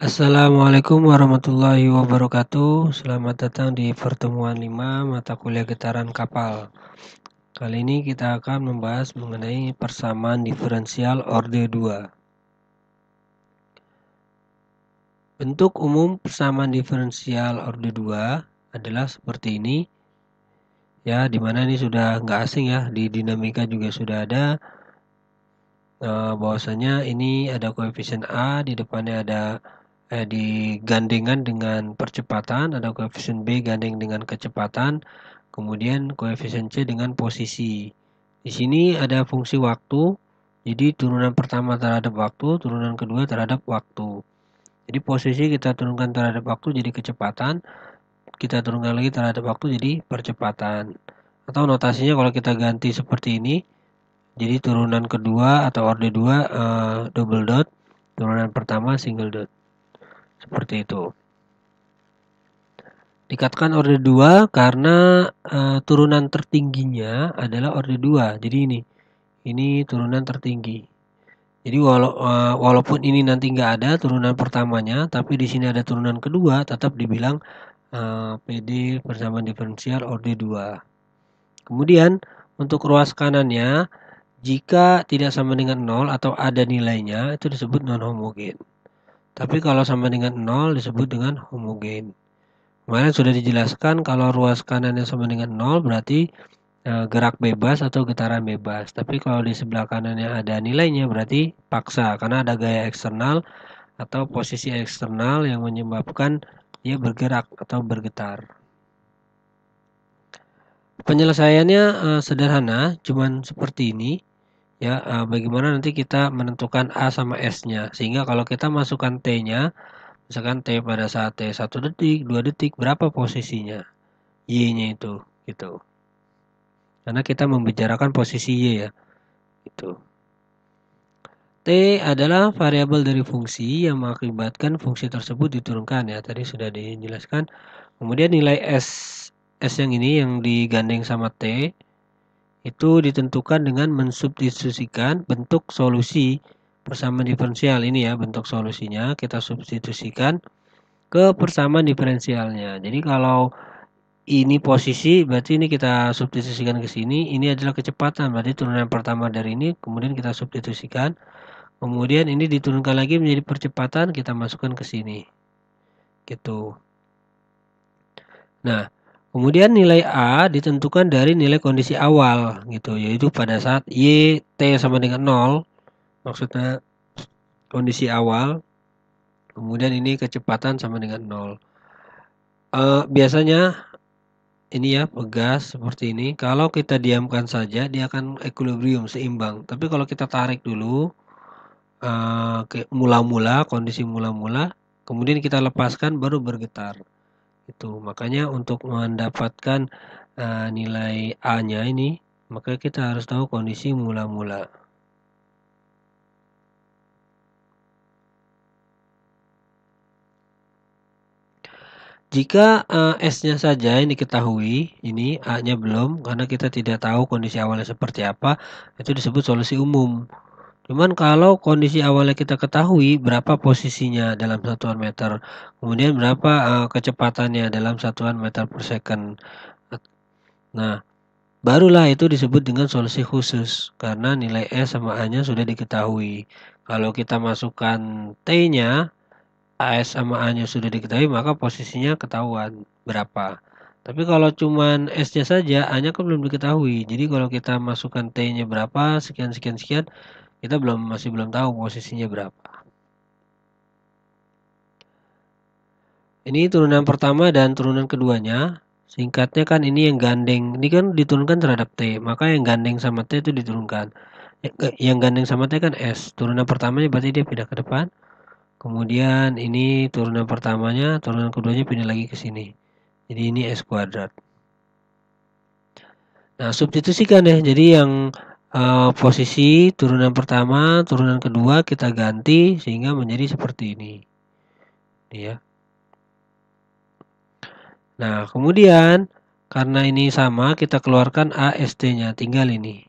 Assalamualaikum warahmatullahi wabarakatuh. Selamat datang di pertemuan 5 mata kuliah getaran kapal. Kali ini kita akan membahas mengenai persamaan diferensial orde 2. Bentuk umum persamaan diferensial orde 2 adalah seperti ini. Ya, dimana ini sudah nggak asing ya, di dinamika juga sudah ada. Bahwasanya ini ada koefisien A, di depannya ada digandengan dengan percepatan, ada koefisien B gandeng dengan kecepatan, kemudian koefisien C dengan posisi. Di sini ada fungsi waktu, jadi turunan pertama terhadap waktu, turunan kedua terhadap waktu. Jadi posisi kita turunkan terhadap waktu jadi kecepatan, kita turunkan lagi terhadap waktu jadi percepatan. Atau notasinya kalau kita ganti seperti ini, jadi turunan kedua atau orde 2 double dot, turunan pertama single dot. Seperti itu. Dikatakan orde 2 karena turunan tertingginya adalah orde 2. Jadi ini turunan tertinggi. Jadi walaupun ini nanti nggak ada turunan pertamanya, tapi di sini ada turunan kedua, tetap dibilang PD persamaan diferensial orde 2. Kemudian untuk ruas kanannya, jika tidak sama dengan 0 atau ada nilainya, itu disebut non-homogen. Tapi kalau sama dengan 0 disebut dengan homogen. Kemarin sudah dijelaskan kalau ruas kanannya sama dengan 0 berarti gerak bebas atau getaran bebas. Tapi kalau di sebelah kanannya ada nilainya berarti paksa karena ada gaya eksternal atau posisi eksternal yang menyebabkan dia bergerak atau bergetar. Penyelesaiannya sederhana, cuman seperti ini. Ya, bagaimana nanti kita menentukan A sama S-nya. Sehingga kalau kita masukkan T-nya, misalkan T pada saat T 1 detik, 2 detik, berapa posisinya? Y-nya itu, gitu. Karena kita membicarakan posisi Y ya, gitu. T adalah variabel dari fungsi yang mengakibatkan fungsi tersebut diturunkan ya. Tadi sudah dijelaskan. Kemudian nilai S yang ini yang digandeng sama T itu ditentukan dengan mensubstitusikan bentuk solusi persamaan diferensial ini ya, bentuk solusinya kita substitusikan ke persamaan diferensialnya. Jadi kalau ini posisi berarti ini kita substitusikan ke sini, ini adalah kecepatan berarti turunan pertama dari ini kemudian kita substitusikan, kemudian ini diturunkan lagi menjadi percepatan kita masukkan ke sini gitu. Nah, kemudian nilai A ditentukan dari nilai kondisi awal gitu, yaitu pada saat Y T sama dengan 0, maksudnya kondisi awal, kemudian ini kecepatan sama dengan 0. Biasanya ini ya pegas seperti ini, kalau kita diamkan saja dia akan equilibrium seimbang. Tapi kalau kita tarik dulu ke mula-mula, kondisi mula-mula, kemudian kita lepaskan baru bergetar. Itu makanya untuk mendapatkan nilai A-nya ini, maka kita harus tahu kondisi mula-mula. Jika S-nya saja yang diketahui, ini A-nya belum, karena kita tidak tahu kondisi awalnya seperti apa, itu disebut solusi umum. Cuman kalau kondisi awalnya kita ketahui berapa posisinya dalam satuan meter, kemudian berapa kecepatannya dalam satuan meter per second. Nah, barulah itu disebut dengan solusi khusus, karena nilai S sama A-nya sudah diketahui. Kalau kita masukkan T-nya, AS sama A-nya sudah diketahui, maka posisinya ketahuan berapa. Tapi kalau cuman S-nya saja, A-nya kan belum diketahui. Jadi kalau kita masukkan T-nya berapa, sekian sekian sekian, kita masih belum tahu posisinya berapa. Ini turunan pertama dan turunan keduanya. Singkatnya kan ini yang gandeng, ini kan diturunkan terhadap T, maka yang gandeng sama T itu diturunkan. Yang gandeng sama T kan S, turunan pertamanya berarti dia pindah ke depan. Kemudian ini turunan pertamanya, turunan keduanya pindah lagi ke sini. Jadi ini S kuadrat. Nah, substitusikan ya. Jadi yang posisi turunan pertama, turunan kedua kita ganti sehingga menjadi seperti ini. Ya. Nah, kemudian karena ini sama, kita keluarkan AST-nya. Tinggal ini.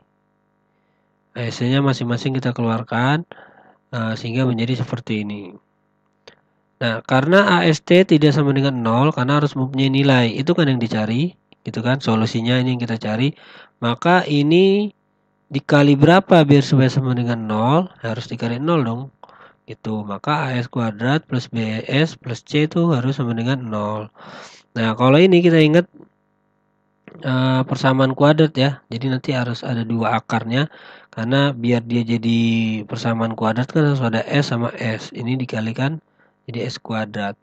AST-nya masing-masing kita keluarkan sehingga menjadi seperti ini. Nah, karena AST tidak sama dengan 0, karena harus mempunyai nilai, itu kan yang dicari, gitu kan, solusinya ini yang kita cari, maka ini dikali berapa biar supaya sama dengan 0, harus dikali 0 dong, gitu, maka AS kuadrat plus BS plus C itu harus sama dengan 0. Nah, kalau ini kita ingat persamaan kuadrat ya, jadi nanti harus ada 2 akarnya, karena biar dia jadi persamaan kuadrat kan harus ada S sama S, ini dikalikan jadi S kuadrat.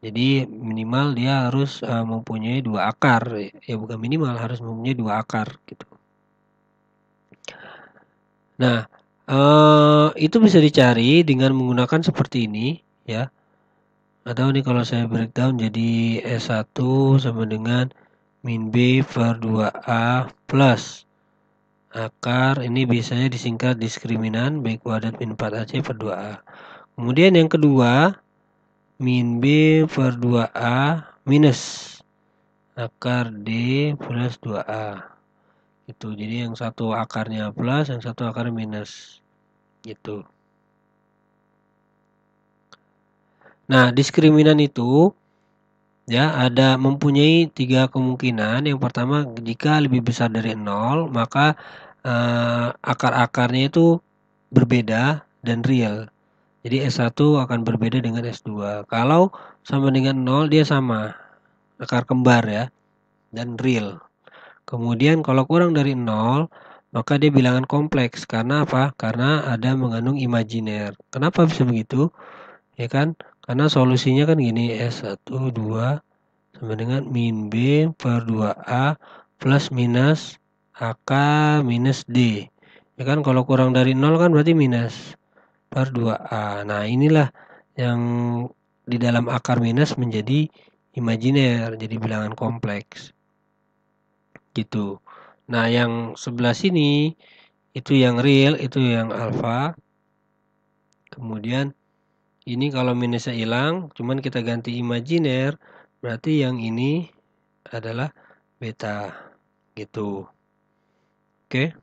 Jadi minimal dia harus mempunyai 2 akar, ya bukan minimal, harus mempunyai 2 akar gitu. Nah, itu bisa dicari dengan menggunakan seperti ini ya. Atau nih kalau saya breakdown jadi S1 sama dengan min B per 2A plus akar, ini biasanya disingkat diskriminan B kuadrat min 4AC per 2A. Kemudian yang kedua, min B per 2A minus akar D plus 2A. Gitu. Jadi yang satu akarnya plus, yang satu akarnya minus. Gitu. Nah, diskriminan itu ya ada mempunyai 3 kemungkinan. Yang pertama, jika lebih besar dari 0, maka akar-akarnya itu berbeda dan real. Jadi S1 akan berbeda dengan S2. Kalau sama dengan 0, dia sama. Akar kembar ya. Dan real. Kemudian kalau kurang dari 0, maka dia bilangan kompleks. Karena apa? Karena ada mengandung imajiner. Kenapa bisa begitu? Ya kan? Karena solusinya kan gini. S1, 2 sama dengan min B per 2A plus minus AK minus D. Ya kan? Kalau kurang dari 0 kan berarti minus per 2A. Nah, inilah yang di dalam akar minus menjadi imajiner, jadi bilangan kompleks. Gitu. Nah, yang sebelah sini itu yang real, itu yang alfa. Kemudian ini kalau minusnya hilang, cuman kita ganti imajiner, berarti yang ini adalah beta. Gitu. Oke.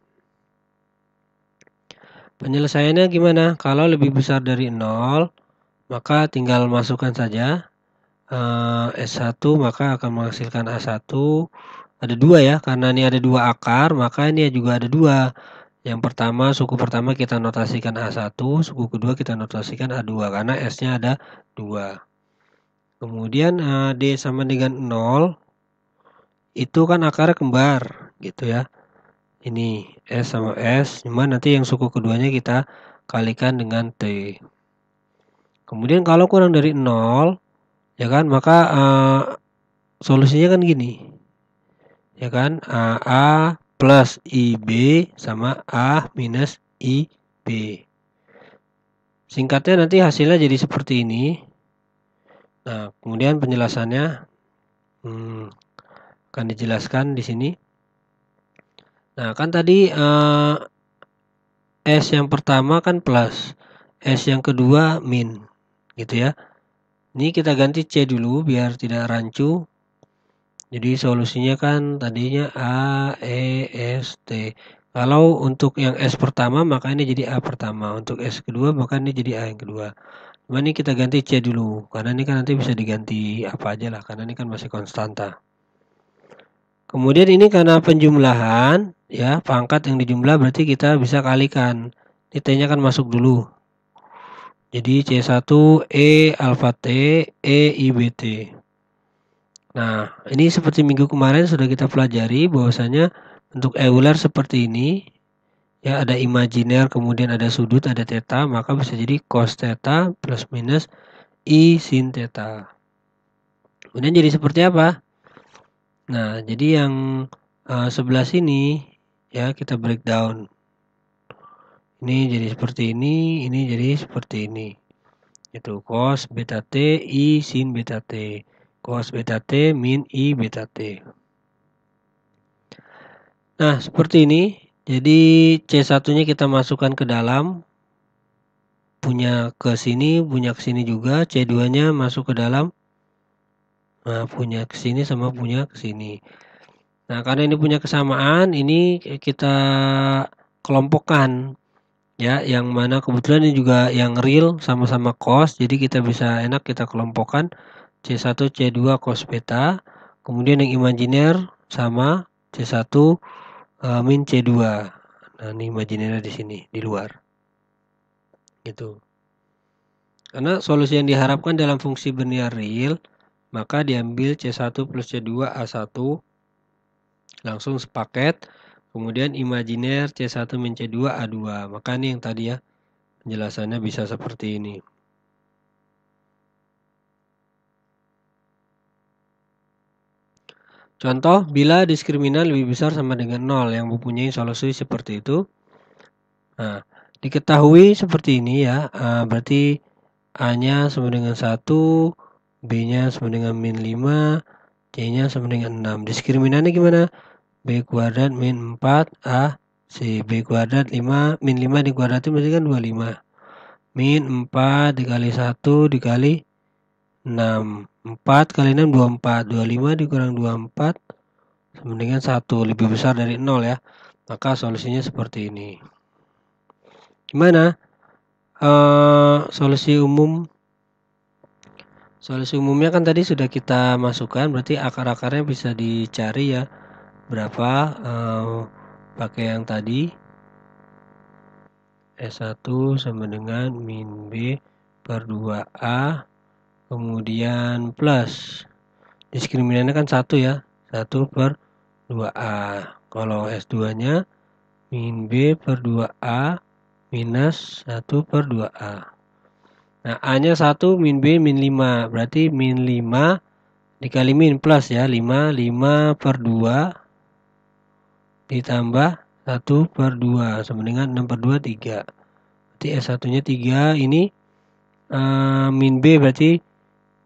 Penyelesaiannya gimana? Kalau lebih besar dari 0, maka tinggal masukkan saja S1, maka akan menghasilkan A1. Ada 2 ya, karena ini ada 2 akar, maka ini juga ada 2. Yang pertama, suku pertama kita notasikan A1, suku kedua kita notasikan A2, karena S-nya ada 2. Kemudian D sama dengan 0, itu kan akarnya kembar, gitu ya. Ini S sama S, cuman nanti yang suku keduanya kita kalikan dengan T. Kemudian kalau kurang dari 0, ya kan, maka solusinya kan gini. Ya kan, AA plus IB sama A minus IB. Singkatnya nanti hasilnya jadi seperti ini. Nah, kemudian penjelasannya akan dijelaskan di sini. Nah, kan tadi S yang pertama kan plus, S yang kedua min, gitu ya. Ini kita ganti C dulu biar tidak rancu. Jadi solusinya kan tadinya A, E, S, T. Kalau untuk yang S pertama maka ini jadi A pertama. Untuk S kedua maka ini jadi A yang kedua. Cuma ini kita ganti C dulu. Karena ini kan nanti bisa diganti apa aja lah. Karena ini kan masih konstanta. Kemudian ini karena penjumlahan. Ya, pangkat yang dijumlah berarti kita bisa kalikan. Ini T-nya kan masuk dulu. Jadi C1 E alfa T E IBT. Nah, ini seperti minggu kemarin sudah kita pelajari bahwasanya untuk Euler seperti ini, ya ada imajiner, kemudian ada sudut, ada theta, maka bisa jadi cos theta plus minus I sin theta. Kemudian jadi seperti apa? Nah, jadi yang sebelah sini ya kita breakdown. Ini jadi seperti ini jadi seperti ini. Itu cos beta T I sin beta T. Cos beta T min I beta T. Nah, seperti ini. Jadi C1-nya kita masukkan ke dalam. Punya ke sini juga. C2-nya masuk ke dalam. Nah, punya ke sini sama punya ke sini. Nah, karena ini punya kesamaan, ini kita kelompokkan. Ya, yang mana kebetulan ini juga yang real sama-sama cos, jadi kita bisa enak kita kelompokkan C1 C2 cos beta, kemudian yang imajiner sama C1 min C2. Nah, ini imajinernya di sini di luar. Gitu. Karena solusi yang diharapkan dalam fungsi bernier real, maka diambil C1 plus C2 A1 langsung sepaket, kemudian imajiner C1 min C2 A2. Maka ini yang tadi ya, penjelasannya bisa seperti ini. Contoh, bila diskriminan lebih besar sama dengan 0 yang mempunyai solusi seperti itu. Nah, diketahui seperti ini ya, berarti A-nya sama dengan 1, B-nya sama dengan min 5, C-nya sama dengan 6. Diskriminannya gimana? B kuadrat min 4 A C. B kuadrat 5 min 5 dikuadratin berarti kan 25. Min 4 dikali 1 dikali 6. 4 kali 6 24. 25 dikurang 24 sama dengan 1. Lebih besar dari 0 ya. Maka solusinya seperti ini. Gimana? Solusi umumnya kan tadi sudah kita masukkan, berarti akar-akarnya bisa dicari ya. Berapa pakai yang tadi S1 sama dengan min B per 2A, kemudian plus diskriminannya kan 1 ya, 1 per 2A. Kalau S2 nya min B per 2A minus 1 per 2A. Nah, A-nya 1, min B, min 5. Berarti min 5 dikali min plus ya. 5 per 2 ditambah 1 per 2. Sama dengan 6 per 2, 3. Berarti S1-nya 3. Ini min B berarti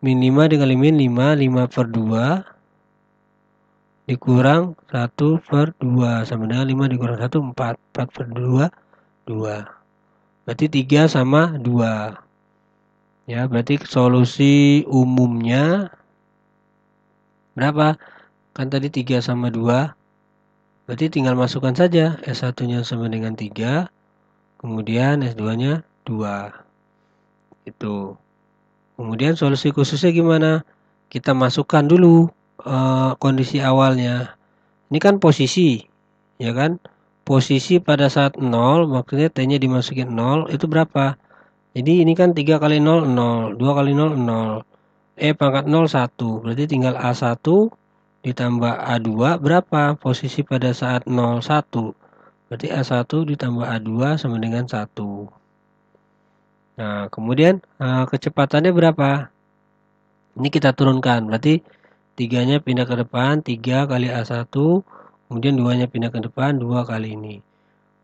min 5 dikali min 5. 5 per 2 dikurang 1 per 2. Sama dengan 5 dikurang 1, 4. 4 per 2, 2. Berarti 3 sama 2. Ya, berarti solusi umumnya berapa? Kan tadi 3 sama 2. Berarti tinggal masukkan saja. S1-nya sama dengan 3. Kemudian S2-nya 2. Itu. Kemudian solusi khususnya gimana? Kita masukkan dulu kondisi awalnya. Ini kan posisi. Ya kan? Posisi pada saat 0, maksudnya T-nya dimasukin 0, itu berapa? Jadi ini kan 3 kali 0, 0. 2 kali 0, 0. Pangkat 0, 1. Berarti tinggal A1 ditambah A2 berapa? Posisi pada saat 0, 1. Berarti A1 ditambah A2 sama dengan 1. Nah, kemudian kecepatannya berapa? Ini kita turunkan. Berarti 3-nya pindah ke depan, 3 kali A1. Kemudian 2-nya pindah ke depan, 2 kali ini.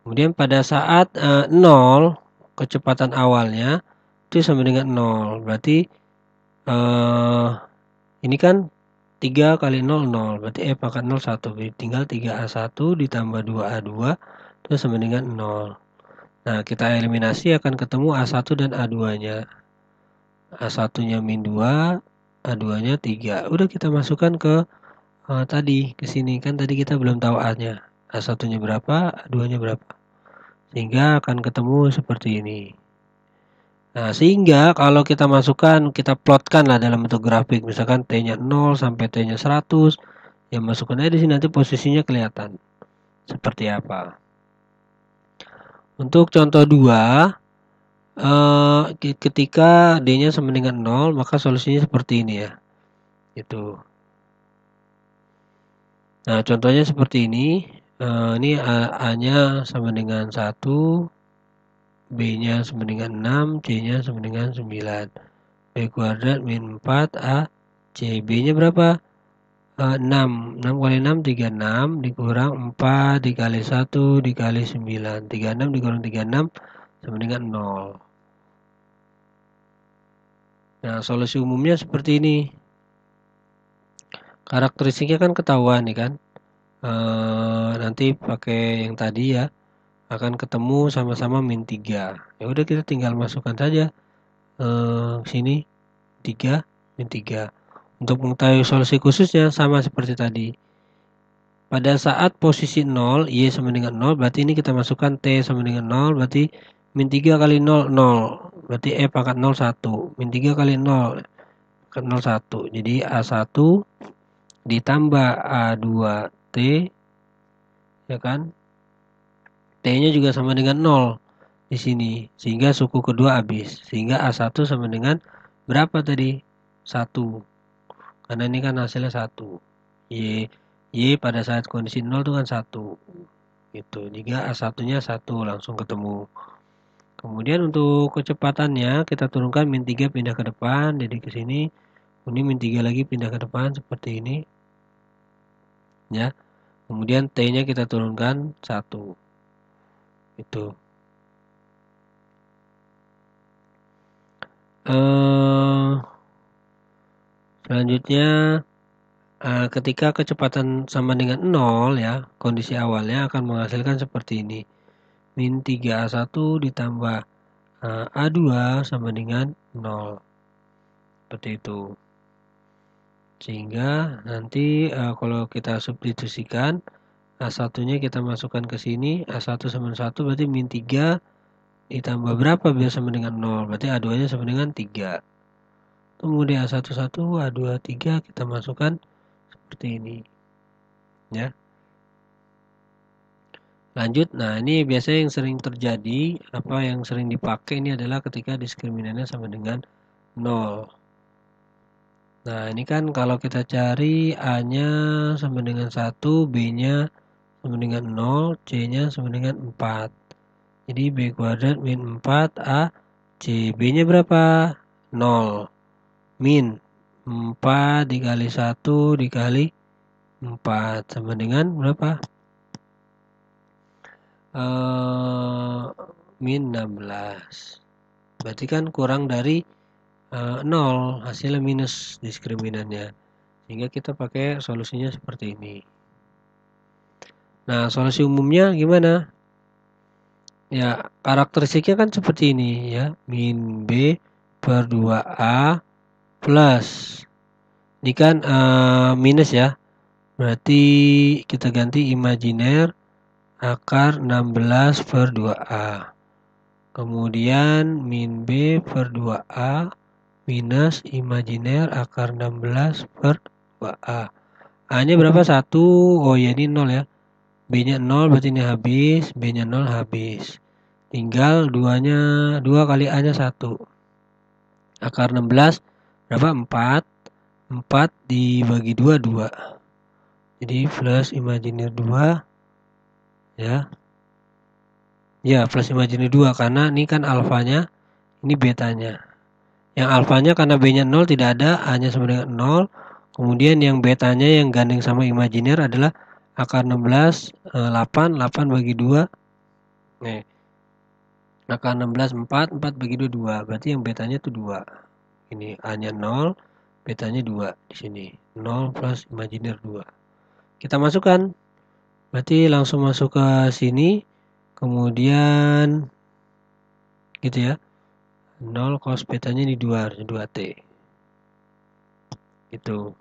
Kemudian pada saat 0, kecepatan awalnya itu sama dengan 0. Berarti ini kan 3 kali 0, 0. Berarti pangkat 0, 1. Tinggal 3A1 ditambah 2A2 itu sama dengan 0. Nah, kita eliminasi akan ketemu A1 dan A2-nya. A1-nya min 2, A2-nya 3. Udah kita masukkan ke tadi, ke sini. Kan tadi kita belum tahu A-nya. A1-nya berapa, A2-nya berapa. Sehingga akan ketemu seperti ini. Nah, sehingga kalau kita masukkan, kita plotkan lah dalam bentuk grafik. Misalkan T-nya 0 sampai T-nya 100. Ya masukkan aja di sini, nanti posisinya kelihatan. Seperti apa. Untuk contoh 2, ketika D-nya sama dengan 0, maka solusinya seperti ini ya. Itu. Nah, contohnya seperti ini. Ini A-nya sama dengan 1, B-nya sama dengan 6, C-nya sama dengan 9. B kuadrat min 4 A, C. B-nya berapa? 6. 6 kali 6, 36. Dikurang 4 dikali 1 dikali 9. 36 dikurang 36 sama dengan 0. Nah, solusi umumnya seperti ini. Karakteristiknya kan ketahuan nih kan. Nanti pakai yang tadi ya. Akan ketemu sama-sama min 3. Ya udah kita tinggal masukkan saja sini 3 min 3. Untuk mengetahui solusi khususnya sama seperti tadi. Pada saat posisi 0, Y sama dengan 0, berarti ini kita masukkan T sama dengan 0, berarti Min 3 kali 0, 0. Berarti E pangkat 0, 1. Min 3 kali 0, pangkat 0, 1. Jadi A1 ditambah A2T, ya kan? T-nya juga sama dengan 0 di sini. Sehingga suku kedua habis. Sehingga A1 sama dengan berapa tadi? 1. Karena ini kan hasilnya 1. Y pada saat kondisi 0 itu kan 1. Gitu. Jika A1-nya 1 langsung ketemu. Kemudian untuk kecepatannya kita turunkan min 3 pindah ke depan, jadi ke sini. Ini min 3 lagi pindah ke depan seperti ini. Ya. Kemudian T-nya kita turunkan 1. Itu. Selanjutnya ketika kecepatan sama dengan 0 ya, kondisi awalnya akan menghasilkan seperti ini. Min 3A1 ditambah A2 sama dengan 0. Seperti itu. Sehingga nanti kalau kita substitusikan, A1-nya kita masukkan ke sini, A1 sama 1 berarti min 3 ditambah berapa biar sama dengan 0. Berarti A2-nya sama dengan 3. Kemudian A1, 1, A2, 3 kita masukkan seperti ini. Ya. Lanjut, nah ini biasanya yang sering terjadi, yang sering dipakai ini adalah ketika diskriminannya sama dengan 0. Nah ini kan kalau kita cari A-nya sama dengan 1, B-nya sama dengan 0, C-nya sama dengan 4. Jadi B kuadrat min 4 A, C. B-nya berapa? 0. Min 4 dikali 1 dikali 4 sama dengan berapa? Min 16. Berarti kan kurang dari 0, hasilnya minus diskriminannya. Sehingga kita pakai solusinya seperti ini. Nah, solusi umumnya gimana? Ya, karakteristiknya kan seperti ini ya. Min B per 2A plus. Ini kan minus ya. Berarti kita ganti imajiner akar 16 per 2A. Kemudian min B per 2A minus imajiner akar 16 per 2A. A-nya berapa? 1. Oh ya ini 0 ya. B-nya 0 berarti ini habis. B-nya 0 habis. Tinggal 2 kali A-nya 1. Akar 16 berapa? 4. 4 dibagi 2, 2. Jadi plus imajiner 2 ya. Ya, plus imajiner 2 karena ini kan alfanya, ini betanya. Yang alfanya karena B-nya 0 tidak ada, A-nya sama dengan 0. Kemudian yang betanya yang gandeng sama imajiner adalah akar 16 8, 8 bagi 2. Nih. Akar 16 4, 4 bagi 2 2. Berarti yang betanya itu 2. Ini A-nya 0, betanya 2 di sini. 0 plus imajiner 2. Kita masukkan. Berarti langsung masuk ke sini. Kemudian gitu ya. 0 cos betanya di 2T. Itu.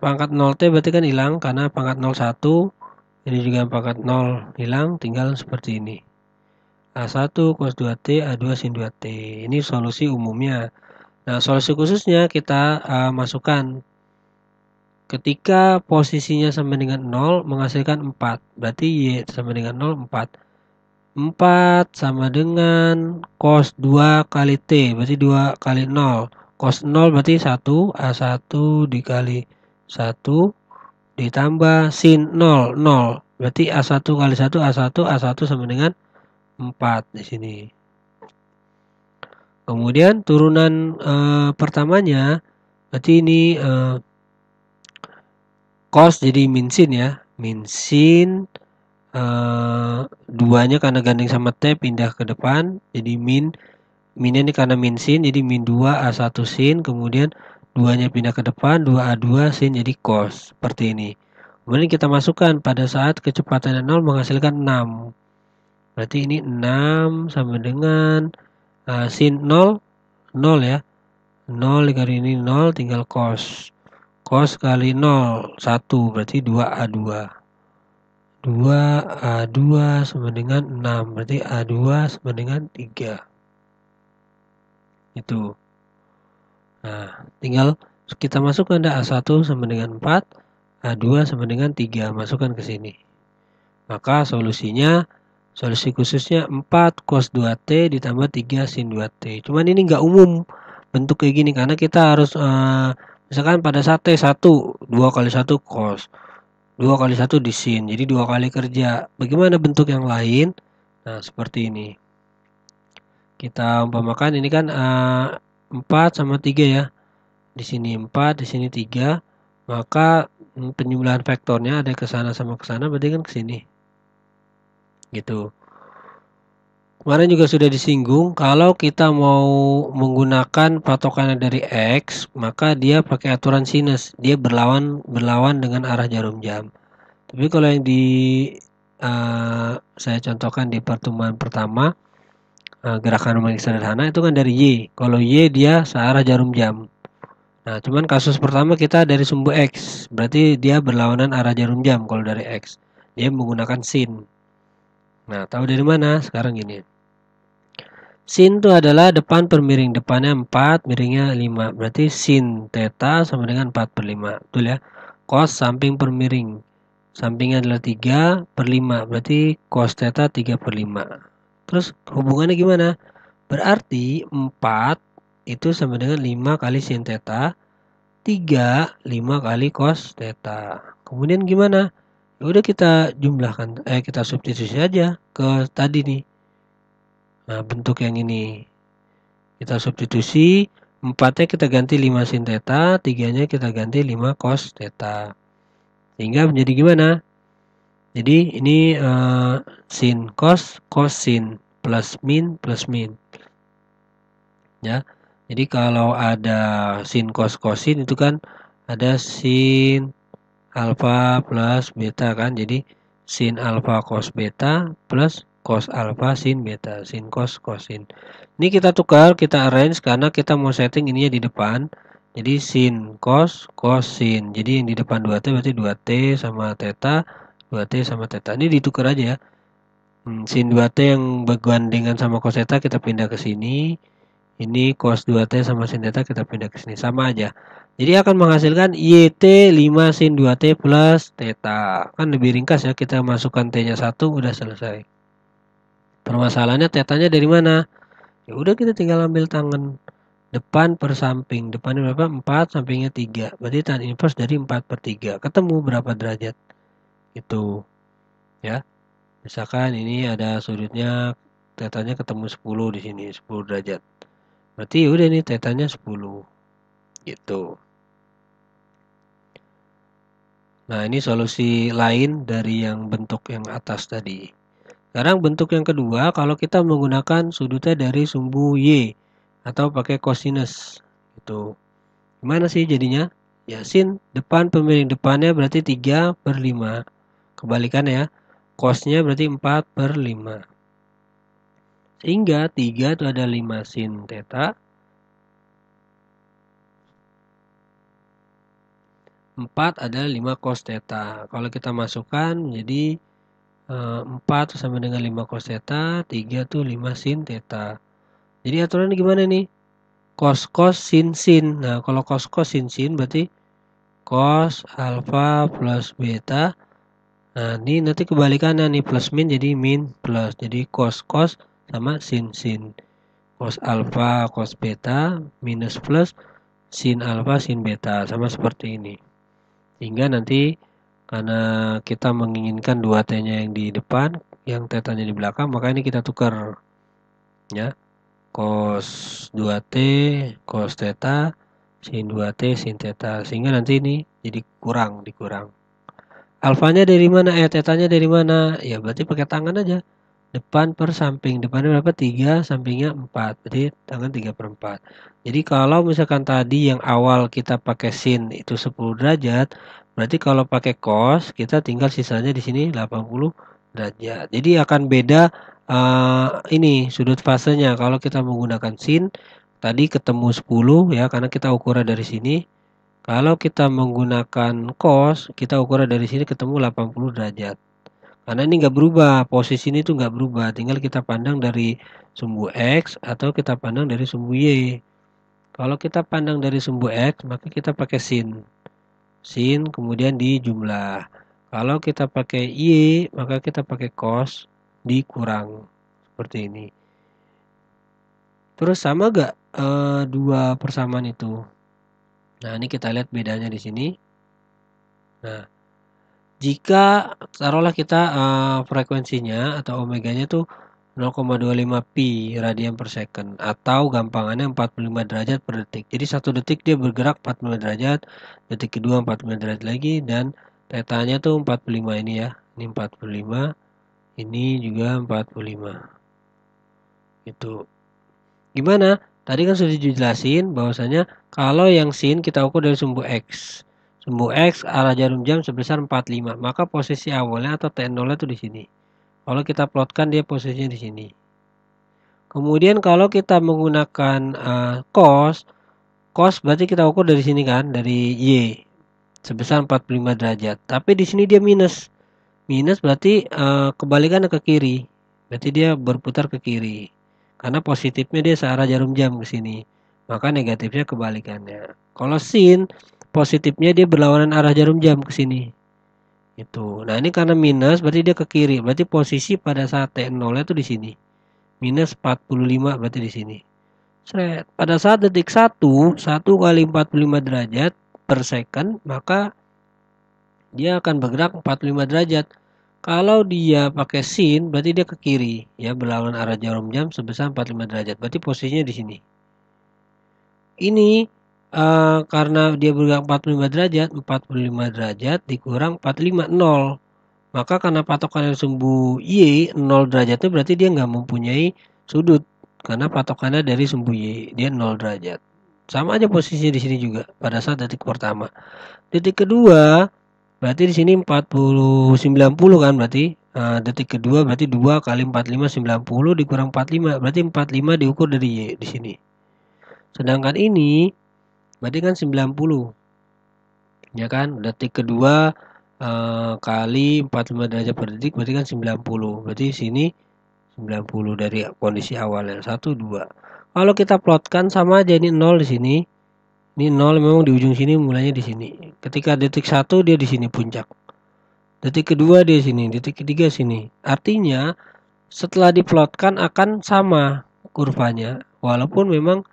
Pangkat 0T berarti kan hilang karena pangkat 01. Ini juga pangkat 0 hilang, tinggal seperti ini. A1 cos 2T, A2 sin 2T. Ini solusi umumnya. Nah, solusi khususnya kita masukkan. Ketika posisinya sama dengan 0 menghasilkan 4. Berarti Y sama dengan 0, 4. 4 sama dengan cos 2 kali T. Berarti 2 kali 0. Cos 0 berarti 1. A1 dikali 1 ditambah sin 0. 0. Berarti A1 kali 1, A1. A1 sama dengan 4 di sini. Kemudian turunan pertamanya. Berarti ini cos jadi min sin ya. Min sin 2-nya karena gandeng sama T pindah ke depan. Jadi minnya ini karena min sin. Jadi min 2 A1 sin. Kemudian 2-nya pindah ke depan. 2A2 sin jadi cos. Seperti ini. Kemudian kita masukkan pada saat kecepatan 0 menghasilkan 6. Berarti ini 6 sama dengan sin 0. 0 ya. 0 dikali ini 0 tinggal cos. Cos kali 0, 1 berarti 2A2. A2 sama dengan 6. Berarti A2 sama dengan 3. Itu. Nah, tinggal kita masukkan A1 sama dengan 4, A2 sama dengan 3. Masukkan ke sini. Maka solusi khususnya 4 cos 2T ditambah 3 sin 2T. Cuman ini nggak umum bentuk kayak gini karena kita harus misalkan pada saat T1 2 kali 1 cos, 2 kali 1 di sin, jadi 2 kali kerja. Bagaimana bentuk yang lain? Nah, seperti ini. Kita umpamakan ini kan 4 sama 3 ya. Di sini 4, di sini 3. Maka penjumlahan vektornya ada ke sana sama ke sana, berarti kan ke sini. Gitu. Kemarin juga sudah disinggung, kalau kita mau menggunakan patokannya dari X, maka dia pakai aturan sinus. Dia berlawan dengan arah jarum jam. Tapi kalau yang saya contohkan di pertemuan pertama, gerakan harmonik sederhana itu kan dari Y. Kalau Y dia searah jarum jam. Nah, cuman kasus pertama kita dari sumbu X, berarti dia berlawanan arah jarum jam kalau dari X. Dia menggunakan sin. Nah, tahu dari mana? Sekarang gini. Sin itu adalah depan per miring. Depannya 4, miringnya 5. Berarti sin theta sama dengan 4 per 5. Betul ya? Cos samping per miring. Sampingnya adalah 3 per 5. Berarti cos theta 3 per 5. Terus hubungannya gimana? Berarti 4 itu sama dengan 5 kali sin theta. 3, 5 kali cos theta. Kemudian gimana? Ya udah kita jumlahkan, kita substitusi aja ke tadi nih. Nah, bentuk yang ini. Kita substitusi, 4-nya kita ganti 5 sin theta, 3-nya kita ganti 5 cos theta. Sehingga menjadi gimana? Jadi ini sin cos, cos sin, plus min. Ya. Jadi kalau ada sin cos sin itu kan ada sin alfa plus beta kan. Jadi sin alfa cos beta plus cos alfa sin beta, sin cos sin. Ini kita tukar, kita arrange karena kita mau setting ininya di depan. Jadi sin cos sin. Jadi yang di depan 2T berarti 2T sama theta, 2T sama theta. Ini ditukar aja ya. Sin 2T yang bergandengan sama cos theta kita pindah ke sini. Ini cos 2T sama sin theta kita pindah ke sini. Sama aja. Jadi akan menghasilkan YT 5 sin 2T plus theta. Kan lebih ringkas ya, kita masukkan T-nya 1 udah selesai. Permasalahannya tetanya dari mana? Ya udah kita tinggal ambil tangan depan per samping. Depannya berapa? 4, sampingnya 3. Berarti tan inverse dari 4 per 3. Ketemu berapa derajat? Itu. Ya. Misalkan ini ada sudutnya tetanya ketemu 10 di sini, 10 derajat. Berarti udah nih tetanya 10. Gitu. Nah, ini solusi lain dari yang bentuk yang atas tadi. Sekarang bentuk yang kedua, kalau kita menggunakan sudutnya dari sumbu Y atau pakai cosinus. Gitu. Gimana sih jadinya? Ya, sin depan pemiring depannya berarti 3 per 5. Kebalikannya ya. Cosnya berarti 4 per 5. Sehingga 3 itu ada 5 sin theta. 4 adalah 5 cos theta. Kalau kita masukkan menjadi 4 sama dengan 5 cos theta, 3 tuh 5 sin theta. Jadi aturannya gimana nih? Cos sin. Nah, kalau cos sin berarti cos alfa plus beta. Nah, ini nanti kebalikannya nih, plus min jadi min plus. Jadi cos sama sin. Cos alfa cos beta minus plus sin alfa sin beta. Sama seperti ini. Sehingga nanti karena kita menginginkan 2T-nya yang di depan, yang tetanya di belakang, maka ini kita tukar. Ya. Cos 2T, cos theta, sin 2T, sin theta. Sehingga nanti ini jadi dikurang. Alfanya dari mana? Tetanya dari mana? Ya berarti pakai tangan aja. Depan per samping. Depannya berapa? 3, sampingnya 4. Berarti tangan 3 per 4. Jadi kalau misalkan tadi yang awal kita pakai sin itu 10 derajat, berarti kalau pakai cos, kita tinggal sisanya di sini 80 derajat. Jadi akan beda ini sudut fasenya. Kalau kita menggunakan sin, tadi ketemu 10 ya, karena kita ukuran dari sini. Kalau kita menggunakan cos, kita ukuran dari sini ketemu 80 derajat. Karena ini nggak berubah, posisi ini tuh nggak berubah, tinggal kita pandang dari sumbu X atau kita pandang dari sumbu Y. Kalau kita pandang dari sumbu X, maka kita pakai sin. Sin kemudian dijumlah. Kalau kita pakai Y, maka kita pakai cos dikurang. Seperti ini. Terus sama gak dua persamaan itu? Nah, ini kita lihat bedanya di sini. Nah, jika taruhlah kita frekuensinya atau omeganya tuh 0,25 pi radian per second atau gampangannya 45 derajat per detik. Jadi 1 detik dia bergerak 45 derajat, detik kedua 45 derajat lagi, dan tetanya tuh 45 ini ya. Ini 45, ini juga 45. Itu. Gimana? Tadi kan sudah dijelasin bahwasanya kalau yang sin kita ukur dari sumbu X. Sumbu X arah jarum jam sebesar 45, maka posisi awalnya atau T0 itu di sini. Kalau kita plotkan dia posisinya di sini. Kemudian kalau kita menggunakan cos berarti kita ukur dari sini kan, dari Y sebesar 45 derajat. Tapi di sini dia minus. Minus berarti kebalikannya ke kiri. Berarti dia berputar ke kiri. Karena positifnya dia searah jarum jam ke sini. Maka negatifnya kebalikannya. Kalau sin, positifnya dia berlawanan arah jarum jam ke sini. Itu. Nah, ini karena minus berarti dia ke kiri. Berarti posisi pada saat T0 itu di sini. Minus 45 berarti di sini. Pada saat detik 1 kali 45 derajat per second, maka dia akan bergerak 45 derajat. Kalau dia pakai sin, berarti dia ke kiri, ya, berlawanan arah jarum jam sebesar 45 derajat. Berarti posisinya di sini. Ini karena dia bergerak 45 derajat dikurang 45, 0. Maka karena patokan sumbu Y 0 derajatnya berarti dia nggak mempunyai sudut. Karena patokannya dari sumbu Y, dia 0 derajat. Sama aja posisinya di sini juga pada saat detik pertama. Detik kedua berarti di sini 90 kan berarti. Detik kedua berarti 2 kali 45 90 dikurang 45 berarti 45 diukur dari Y di sini. Sedangkan ini berarti kan 90. Ya kan? Detik kedua kali 45 derajat per detik berarti kan 90. Berarti sini 90 dari kondisi awalnya 1 2. Kalau kita plotkan sama aja, ini 0 di sini. Ini 0 memang di ujung sini, mulainya di sini. Ketika detik 1 dia di sini puncak. Detik kedua dia sini, detik ketiga sini. Artinya setelah diplotkan akan sama kurvanya. Walaupun memang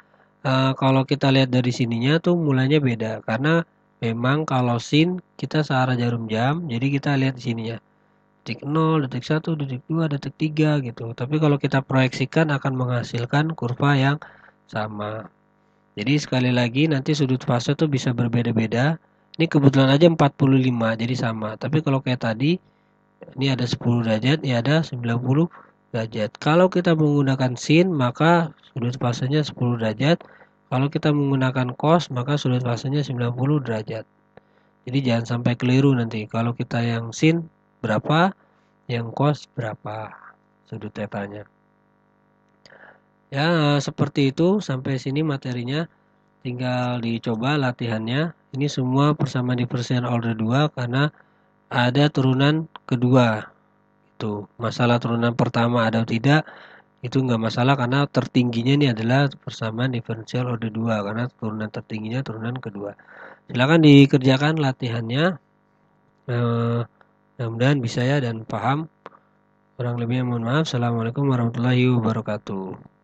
kalau kita lihat dari sininya tuh mulainya beda karena memang kalau sin kita searah jarum jam, jadi kita lihat di sininya. Detik 0, detik 1, detik 2, detik 3 gitu. Tapi kalau kita proyeksikan akan menghasilkan kurva yang sama. Jadi sekali lagi nanti sudut fase tuh bisa berbeda-beda. Ini kebetulan aja 45 jadi sama. Tapi kalau kayak tadi ini ada 10 derajat, ini ada 90 derajat. Kalau kita menggunakan sin maka sudut fasenya 10 derajat. Kalau kita menggunakan cos maka sudut fasenya 90 derajat. Jadi jangan sampai keliru nanti. Kalau kita yang sin berapa, yang cos berapa sudut tetanya. Ya, seperti itu. Sampai sini materinya. Tinggal dicoba latihannya. Ini semua persamaan diferensial order 2 karena ada turunan kedua. Itu masalah turunan pertama ada atau tidak itu nggak masalah karena tertingginya ini adalah persamaan diferensial order 2 karena turunan tertingginya turunan kedua. Silakan dikerjakan latihannya. Mudah-mudahan bisa ya dan paham. Kurang lebihnya mohon maaf. Assalamualaikum warahmatullahi wabarakatuh.